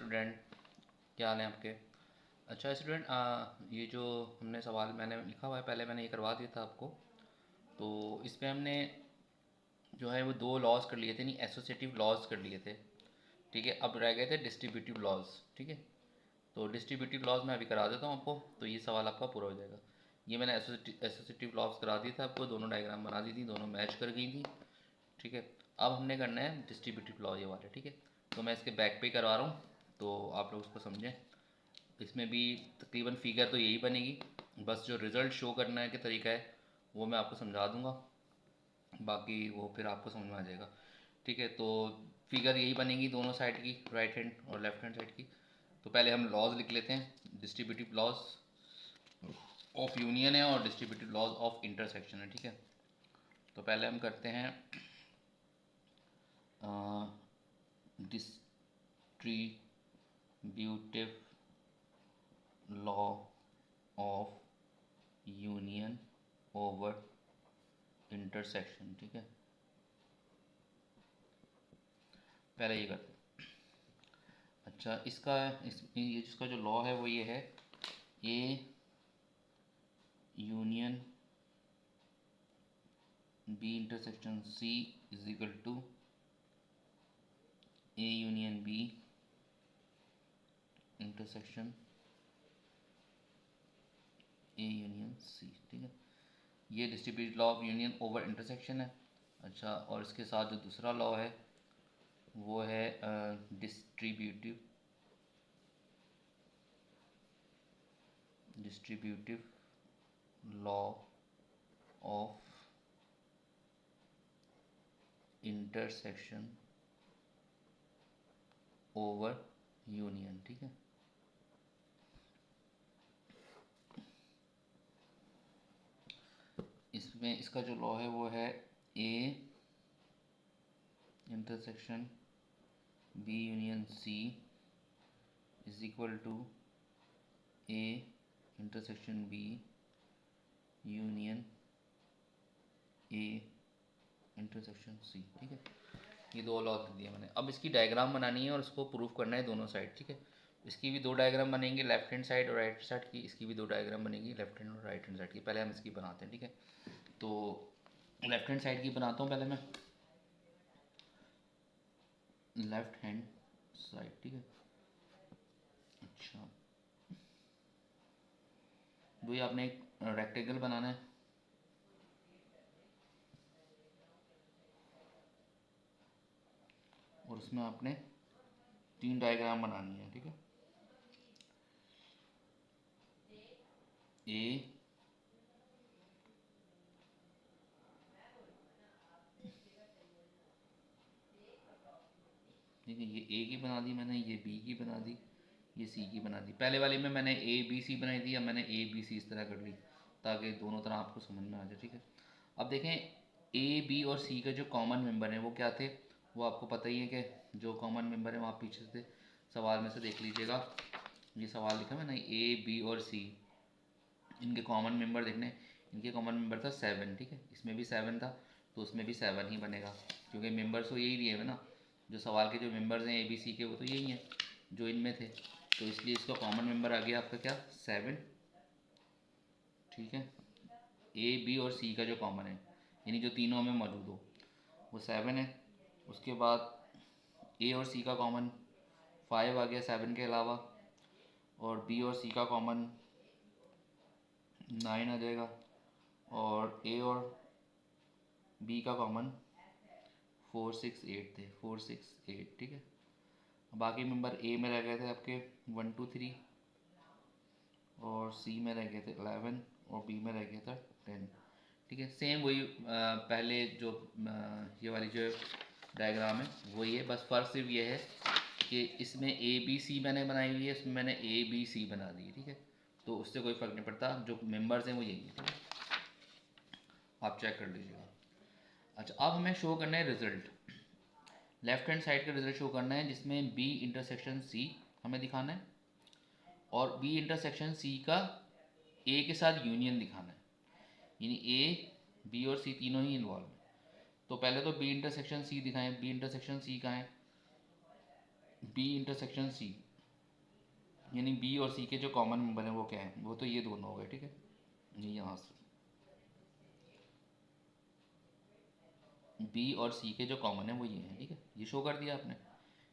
Student, क्या हाल है आपके? अच्छा स्टूडेंट, ये जो हमने सवाल मैंने लिखा हुआ है, पहले मैंने ये करवा दिया था आपको। तो इस पे हमने जो है वो दो लॉज कर लिए थे, नहीं एसोसिएटिव लॉज कर लिए थे। ठीक है, अब रह गए थे डिस्ट्रीब्यूटिव लॉज। ठीक है, तो डिस्ट्रीब्यूटिव लॉज मैं अभी करा देता हूँ आपको, तो ये सवाल आपका पूरा हो जाएगा। ये मैंने एसोसिएटिव लॉज करा दी था आपको, दोनों डायग्राम बना दी थी, दोनों मैच कर गई थी। ठीक है, अब हमने करना है डिस्ट्रीब्यूटिव लॉ ये वाले। ठीक है, तो मैं इसके बैक पे करवा रहा हूँ, तो आप लोग उसको समझें। इसमें भी तकरीबन फिगर तो यही बनेगी, बस जो रिज़ल्ट शो करना है कि तरीका है वो मैं आपको समझा दूंगा, बाकी वो फिर आपको समझ में आ जाएगा। ठीक है, तो फिगर यही बनेगी दोनों साइड की, राइट हैंड और लेफ्ट हैंड साइड की। तो पहले हम लॉज लिख लेते हैं। डिस्ट्रीब्यूटिव लॉज ऑफ यूनियन है और डिस्ट्रीब्यूटिव लॉज ऑफ इंटरसेक्शन है। ठीक है, तो पहले हम करते हैं distributive law of union over intersection. ठीक है, पहले ये करते हैं। अच्छा, इसका ये जिसका जो लॉ है वो ये है, A union B intersection C is equal to A union B intersection A union C. ठीक है, ये distributive law of union over intersection है। अच्छा, और इसके साथ जो दूसरा लॉ है वो है distributive distributive law of intersection over union. ठीक है, इसमें इसका जो लॉ है वो है A intersection B union C is equal to A intersection B union A intersection C. ठीक है, ये दो लॉ लिख दिए मैंने। अब इसकी डायग्राम बनानी है और उसको प्रूफ करना है दोनों साइड। ठीक है, इसकी भी दो डायग्राम बनेंगे, लेफ्ट हैंड साइड और राइट हैंड साइड की। इसकी भी दो डायग्राम बनेगी, लेफ्ट हैंड और राइट हैंड साइड की। पहले हम इसकी बनाते हैं। ठीक है, तो लेफ्ट हैंड साइड की बनाता हूँ पहले मैं। लेफ्ट हैंड साइड, ठीक है। अच्छा, वही आपने एक रेक्टेंगल बनाना है, और उसमें आपने तीन डायग्राम बनानी है। ठीक है, ए ठीक है, ये ए की बना दी मैंने, ये बी की बना दी, ये सी की बना दी। पहले वाले में मैंने ए बी सी बनाई थी, अब मैंने ए बी सी इस तरह कर ली ताकि दोनों तरह आपको समझ में आ जाए। ठीक है, अब देखें, ए बी और सी का जो कॉमन मेंबर है वो क्या थे, वो आपको पता ही है कि जो कॉमन मेंबर है वो आप पीछे से सवाल में से देख लीजिएगा। ये सवाल लिखा मैंने, ए बी और सी, इनके कॉमन मेंबर देखने। इनके कॉमन मेंबर था 7। ठीक है, इसमें भी 7 था, तो उसमें भी 7 ही बनेगा, क्योंकि मेंबर्स तो यही दिए हुए ना। जो सवाल के जो मेंबर्स हैं ए बी सी के, वो तो यही हैं जो इनमें थे, तो इसलिए इसका कॉमन मेंबर आ गया आपका क्या, 7। ठीक है, ए बी और सी का जो कॉमन है, यानी जो तीनों में मौजूद हो, वो 7 है। उसके बाद ए और सी का कॉमन 5 आ गया 7 के अलावा, और बी और सी का कॉमन 9 आ जाएगा, और ए और बी का कॉमन 4 6 8 थे, 4 6 8। ठीक है, बाकी मेंबर ए में रह गए थे आपके 1 2 3, और सी में रह गए थे 11, और बी में रह गया था 10। ठीक है, सेम वही पहले जो ये वाली जो डायग्राम है वही है, बस फ़र्क सिर्फ ये है कि इसमें ए बी सी मैंने बनाई हुई है, इसमें मैंने ए बी सी बना दी है। ठीक है, तो उससे कोई फ़र्क नहीं पड़ता, जो मेंबर्स हैं वो यही है। आप चेक कर लीजिएगा। अच्छा, अब हमें शो करना है रिजल्ट। लेफ्ट हैंड साइड का रिजल्ट शो करना है, जिसमें बी इंटरसेक्शन सी हमें दिखाना है, और बी इंटरसेक्शन सी का ए के साथ यूनियन दिखाना है, यानी ए बी और सी तीनों ही इन्वॉल्व हैं। तो पहले तो बी इंटरसेक्शन सी दिखाएं। बी इंटरसेक्शन सी कहाँ है, बी इंटरसेक्शन सी यानी बी और सी के जो कॉमन मेंबर हैं वो क्या है, वो तो ये दोनों हो गए, ठीक है। ये यहाँ से बी और सी के जो कॉमन है वो ये हैं, ठीक है, ये शो कर दिया आपने।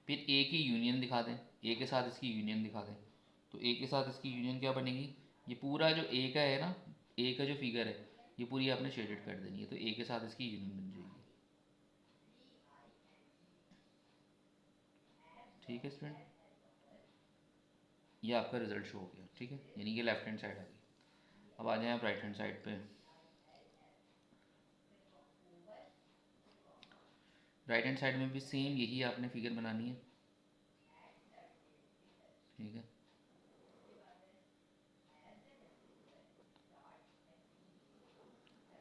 फिर ए की यूनियन दिखा दें, ए के साथ इसकी यूनियन दिखा दें। तो ए के साथ इसकी यूनियन क्या बनेगी, ये पूरा जो ए का है ना, ए का जो फिगर है ये पूरी आपने शेडेड कर देनी है, तो ए के साथ इसकी यूनियन बन जाएगी। ठीक है स्टूडेंट, ये आपका रिजल्ट शो हो गया, ठीक है, यानी कि लेफ्ट हैंड साइड आ गई। अब आ जाएं आप राइट हैंड साइड पे। राइट हैंड साइड में भी सेम यही आपने फिगर बनानी है, ठीक है।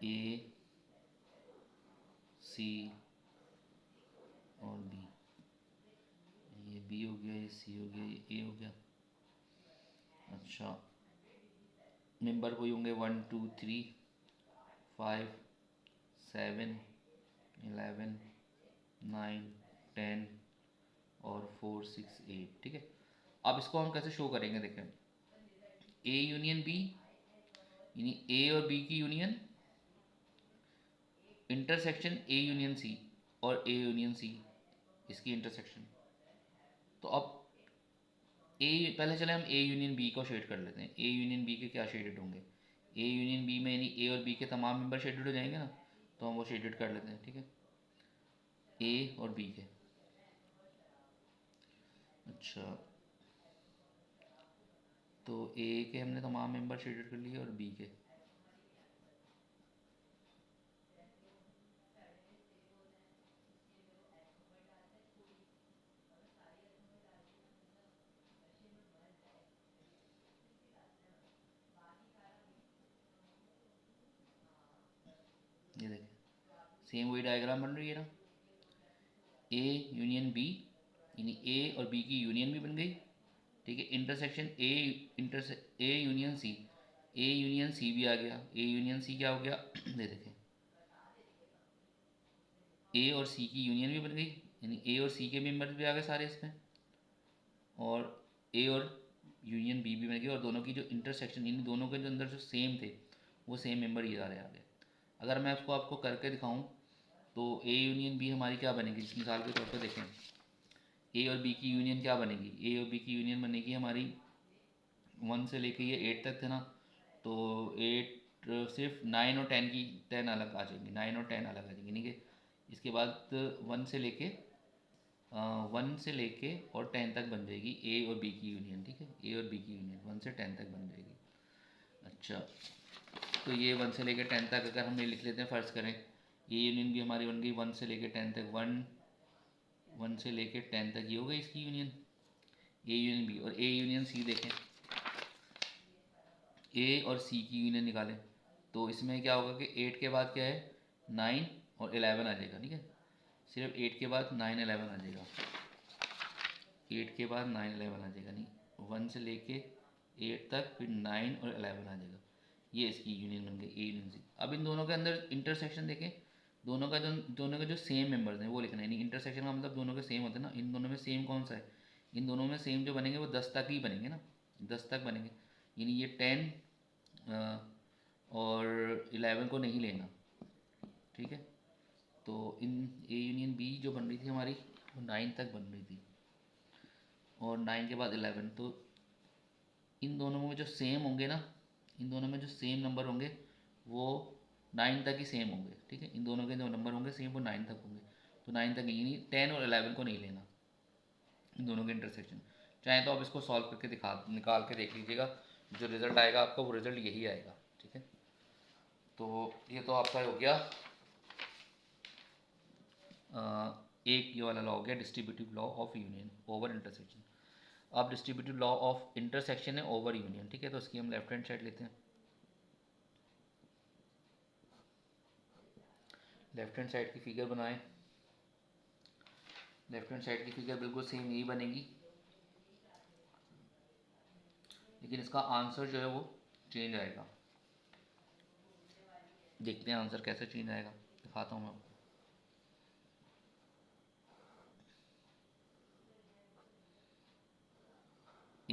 ए सी और बी, ये बी हो गया, ये सी हो गया, ये ए हो गया। अच्छा, मेंबर कोई होंगे 1 2 3 5 7 11 9 10 और 4 6 8, ठीक है। अब इसको हम कैसे शो करेंगे, देखें, ए यूनियन बी, यानी ए और बी की union, intersection A union C, और ए यूनियन सी इसकी इंटरसेक्शन। तो अब ए, पहले चले हम ए यूनियन बी को शेड कर लेते हैं। ए यूनियन बी के क्या शेडेड होंगे, ए यूनियन बी में यानी ए और बी के तमाम मेंबर शेडेड हो जाएंगे ना, तो हम वो शेडेड कर लेते हैं, ठीक है, ए और बी के। अच्छा, तो ए के हमने तमाम मेंबर शेडेड कर लिए और बी के। ये देखें, सेम वही डायग्राम बन रही है ना, ए यूनियन बी, यानी ए और बी की यूनियन भी बन गई, ठीक है। Intersection A union C, A union C भी आ गया, ए यूनियन सी क्या हो गया ये देखें, ए और सी की यूनियन भी बन गई, यानी ए और सी के मेंबर्स भी आ गए सारे इसमें, और ए और यूनियन बी भी बन गई, और दोनों की जो इंटरसेक्शन, इन दोनों के जो अंदर जो सेम थे वो सेम मेंबर ये सारे आ गए। अगर मैं उसको आपको करके दिखाऊं तो ए यूनियन बी हमारी क्या बनेगी, इस मिसाल के तौर पर देखें, ए और बी की यूनियन क्या बनेगी, ए और बी की यूनियन बनेगी हमारी 1 से लेके ये 8 तक थे ना, तो 8, सिर्फ 9 और 10 की 10 अलग आ जाएंगी, 9 और 10 अलग आ जाएंगी, यानी कि इसके बाद 1 से लेके और 10 तक बन जाएगी ए और बी की यूनियन, ठीक है, ए और बी की यूनियन 1 से 10 तक बन जाएगी। अच्छा, तो ये 1 से लेकर 10 तक अगर हम ये लिख लेते हैं, फ़र्ज़ करें ये यूनियन भी हमारी बन गई 1 से लेकर 10 तक, 1 से लेकर 10 तक ये हो गई इसकी यूनियन, ए यूनियन बी। और ए यूनियन सी देखें, ए और सी की यूनियन निकालें, तो इसमें क्या होगा कि 8 के बाद क्या है, 9 और 11 आ जाएगा, ठीक है, सिर्फ 8 के बाद 9 11 आ जाएगा, 8 के बाद 9 11 आ जाएगा, नहीं 1 से लेके 8 तक, फिर 9 और 11 आ जाएगा, ये इसकी यूनियन बन गई ए यूनियन सी। अब इन दोनों के अंदर इंटरसेक्शन देखें, दोनों के जो सेम मेंबर्स हैं वो लिखना है, नहीं इंटरसेक्शन का मतलब दोनों के सेम होते हैं ना, इन दोनों में सेम कौन सा है, इन दोनों में सेम जो बनेंगे वो 10 तक ही बनेंगे ना, 10 तक बनेंगे, यानी ये 10 और 11 को नहीं लेना, ठीक है। तो इन ए यूनियन बी जो बन रही थी हमारी वो 9 तक बन रही थी, और 9 के बाद 11, तो इन दोनों में जो सेम होंगे ना, इन दोनों में जो सेम नंबर होंगे वो 9 तक ही सेम होंगे, ठीक है, इन दोनों के जो नंबर होंगे सेम वो 9 तक होंगे, तो 9 तक, यानी 10 और 11 को नहीं लेना, इन दोनों के इंटरसेक्शन। चाहे तो आप इसको सॉल्व करके दिखा निकाल के देख लीजिएगा, जो रिज़ल्ट आएगा आपका वो रिज़ल्ट यही आएगा, ठीक है। तो ये तो आपका हो गया एक ये वाला लॉ हो गया distributive law of union over intersection. अब डिस्ट्रीब्यूटिव लॉ ऑफ इंटरसेक्शन है ओवर यूनियन, ठीक है, तो इसकी हम लेफ्ट हैंड साइड लेते हैं। लेफ्ट हैंड साइड की फिगर बनाएं, लेफ्ट हैंड साइड की फिगर बिल्कुल सेम यही बनेगी, लेकिन इसका आंसर जो है वो चेंज आएगा। देखते हैं आंसर कैसे चेंज आएगा, दिखाता हूँ मैं आपको।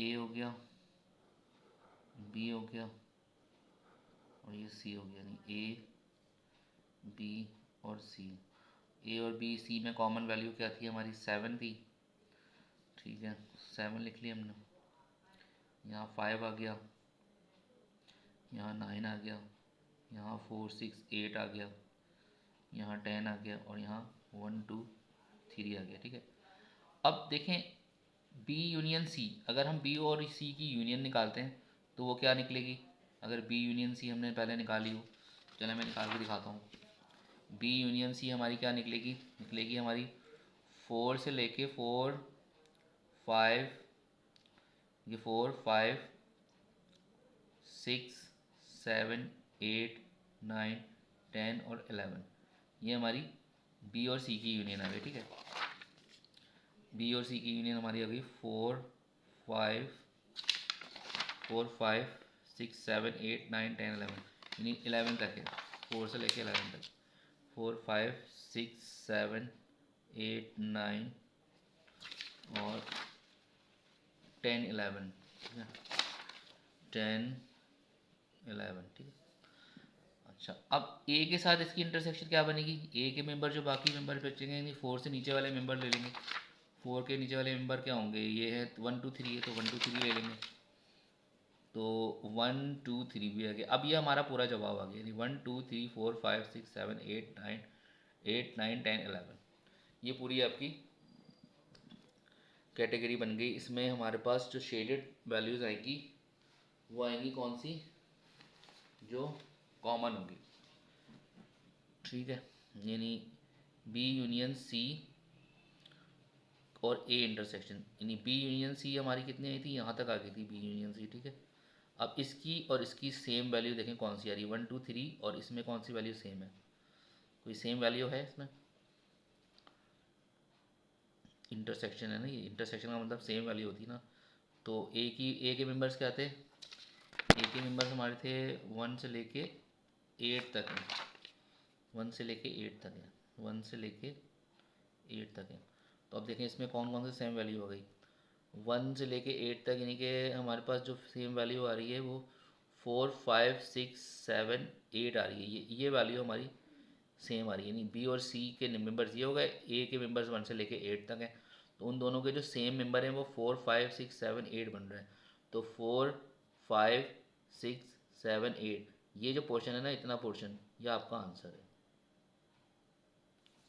ए हो गया, बी हो गया और ये सी हो गया। यानी ए, बी और सी। ए और बी सी में कॉमन वैल्यू क्या थी हमारी? 7 थी। ठीक है, 7 लिख लिया हमने। यहाँ 5 आ गया, यहाँ 9 आ गया, यहाँ 4 6 8 आ गया, यहाँ 10 आ गया और यहाँ 1 2 3 आ गया। ठीक है, अब देखें बी यूनियन सी, अगर हम बी और सी की यूनियन निकालते हैं तो वो क्या निकलेगी? अगर बी यूनियन सी हमने पहले निकाली हो, चलो मैं निकाल के दिखाता हूँ। बी यूनियन सी हमारी क्या निकलेगी? निकलेगी हमारी 4 से लेके 4 5, ये 4 5 6 7 8 9 10 और 11, ये हमारी बी और सी की यूनियन आ गई। ठीक है, बी और सी की यूनियन हमारी आ गई 4 5 6 7 8 9 10 11, यानी 11 तक है, 4 से लेके 11 तक। 4 5 6 7 8 9 और 10 11, ठीक है, 10 11। ठीक है, अच्छा अब ए के साथ इसकी इंटरसेक्शन क्या बनेगी? ए के मेंबर जो बाकी मेंबर बचेंगे, यानी 4 से नीचे वाले मेंबर ले लेंगे। 4 के नीचे वाले मेंबर क्या होंगे? ये है 1 2 3 है, तो 1 2 3 ले लेंगे, तो 1 2 3 भी आ गया। अब ये हमारा पूरा जवाब आ गया, यानी 1 2 3 4 5 6 7 8 9 10 11, ये पूरी आपकी कैटेगरी बन गई। इसमें हमारे पास जो शेडेड वैल्यूज़ आएंगी वो आएंगी कौन सी? जो कॉमन होगी। ठीक है, यानी बी यूनियन सी और ए इंटरसेक्शन, यानी बी यूनियन सी हमारी कितनी आई थी? यहाँ तक आ गई थी बी यूनियन सी। ठीक है, अब इसकी और इसकी सेम वैल्यू देखें कौन सी आ रही है? 1 2 3, और इसमें कौन सी वैल्यू सेम है? कोई सेम वैल्यू है इसमें? इंटरसेक्शन है ना, ये इंटरसेक्शन का मतलब सेम वैल्यू होती है ना। तो ए के मेंबर्स क्या थे? ए के मेंबर्स हमारे थे 1 से लेके 8 तक हैं, 1 से लेके 8 तक है, 1 से लेके 8 तक है। तो अब देखें इसमें कौन कौन से सेम वैल्यू हो गई? 1 से लेके 8 तक, यानी कि हमारे पास जो सेम वैल्यू आ रही है वो 4 5 6 7 8 आ रही है। ये वैल्यू हमारी सेम आ रही है, यानी बी और सी के मेंबर्स ये हो गए, ए के मेंबर्स 1 से लेके 8 तक हैं, तो उन दोनों के जो सेम मेंबर हैं वो 4 5 6 7 8 बन रहे हैं। तो 4 5 6 7 8, ये जो पोर्शन है ना, इतना पोर्शन, ये आपका आंसर है।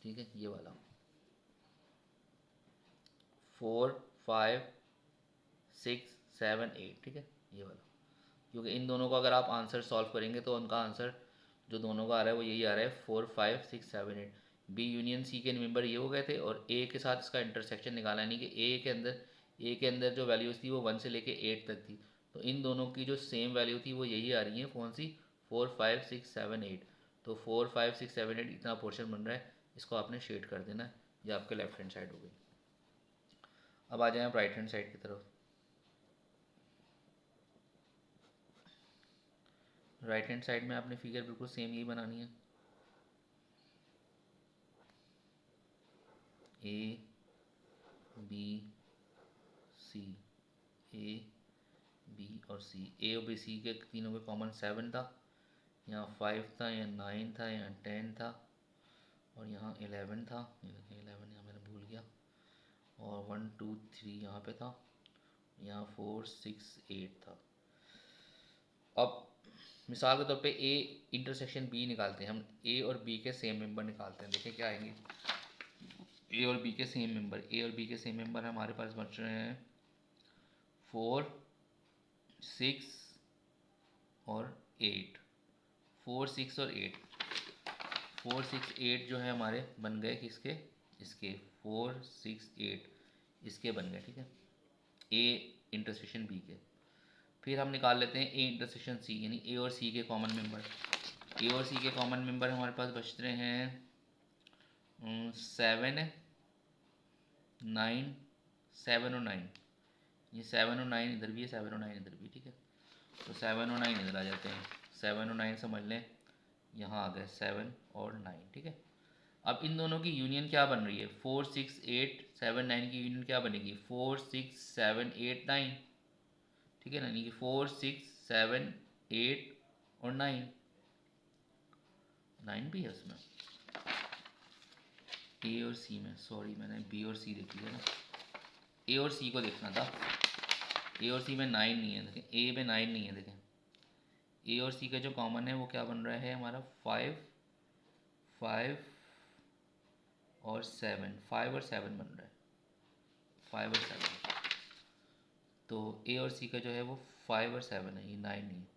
ठीक है, ये वाला 4 5 6 7 8, ठीक है, ये वाला। क्योंकि इन दोनों को अगर आप आंसर सॉल्व करेंगे तो उनका आंसर जो दोनों का आ रहा है वो यही आ रहा है, 4 5 6 7 8। बी यूनियन सी के मेंबर ये हो गए थे, और ए के साथ इसका इंटरसेक्शन निकाला, यानी कि ए के अंदर जो वैल्यूज़ थी वो 1 से लेके 8 तक थी। तो इन दोनों की जो सेम वैल्यू थी वो यही आ रही है, कौन सी? 4 5 6 7 8। तो 4 5 6 7 8 इतना पोर्शन बन रहा है, इसको आपने शेड कर देना है, ये आपके लेफ्ट हैंड साइड हो गई। अब आ जाए आप राइट हैंड साइड की तरफ। राइट हैंड साइड में आपने फिगर बिल्कुल सेम यही बनानी है, A B C, A B और सी। ए और बी सी के तीनों के कॉमन 7 था, यहाँ 5 था, यहाँ 9 था, यहाँ 10 था और यहाँ 11 था। ये देखिए 11 यहाँ मैंने भूल गया, और 1 2 3 यहाँ पे था, यहाँ 4 6 8 था। अब मिसाल के तौर पे ए इंटरसेक्शन बी निकालते हैं हम, ए और बी के सेम मेंबर निकालते हैं। देखिए क्या आएंगे? ए और बी के सेम मेंबर, ए और बी के सेम मेंबर हमारे पास बच रहे हैं 4 6 और 8। 4 6 और 8, 4 6 8 जो है हमारे बन गए किसके? इसके 4 6 8 इसके बन गए। ठीक है, ए इंटरसेक्शन बी के। फिर हम निकाल लेते हैं ए इंटरसेक्शन सी, यानी ए और सी के कॉमन मेंबर। ए और सी के कॉमन मेंबर हमारे पास बच रहे हैं 7 9, 7 और 9। ये 7 और 9 इधर भी है, 7 और 9 इधर भी। ठीक है, तो 7 और 9 इधर आ जाते हैं, 7 और 9 समझ लें, यहाँ आ गए 7 और 9। ठीक है, अब इन दोनों की यूनियन क्या बन रही है? 4 6 8 7 9 की यूनियन क्या बनेगी? 4 6 7 8 9। ठीक है ना, यानी कि 4 6 7 8 और 9, 9 भी है उसमें ए और सी में। सॉरी मैंने बी और सी देख लिया ना, ए और सी को देखना था। ए और सी में 9 नहीं है, देखें ए में 9 नहीं है। देखें ए और सी का जो कॉमन है वो क्या बन रहा है हमारा 5 5 और 7, 5 और 7 बन रहा है, 5 और 7। तो ए और सी का जो है वो 5 और 7 है, ये 9 नहीं है।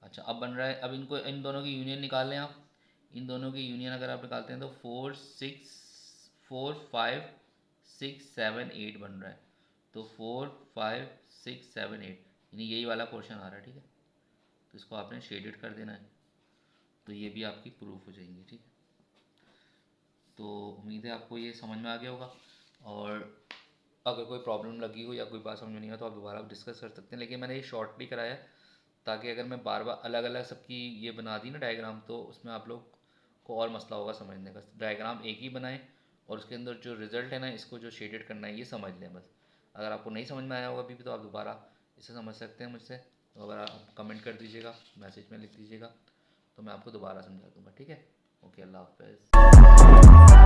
अच्छा अब बन रहा है, अब इनको इन दोनों की यूनियन निकाल लें आप। इन दोनों की यूनियन अगर आप निकालते हैं तो 4 5 6 7 8 बन रहा है। तो 4 5 6 7 8 यानी यही वाला पोर्शन आ रहा है। ठीक है, तो इसको आपने शेडेड कर देना है, तो ये भी आपकी प्रूफ हो जाएंगी। ठीक है, तो उम्मीद है आपको ये समझ में आ गया होगा। और अगर कोई प्रॉब्लम लगी हो या कोई बात समझ में नहीं हो तो आप दोबारा डिस्कस कर सकते हैं, लेकिन मैंने ये शॉर्टली कराया है ताकि अगर मैं बार बार अलग अलग सबकी ये बना दी ना डायग्राम, तो उसमें आप लोग को और मसला होगा समझने का। डायग्राम एक ही बनाएं और उसके अंदर जो रिज़ल्ट है ना, इसको जो शेडेड करना है ये समझ लें बस। अगर आपको नहीं समझ में आया होगा अभी भी तो आप दोबारा इसे समझ सकते हैं मुझसे। तो अगर आप कमेंट कर दीजिएगा, मैसेज में लिख दीजिएगा, तो मैं आपको दोबारा समझा दूँगा। ठीक है, ओके, अल्लाह हाफ़िज़।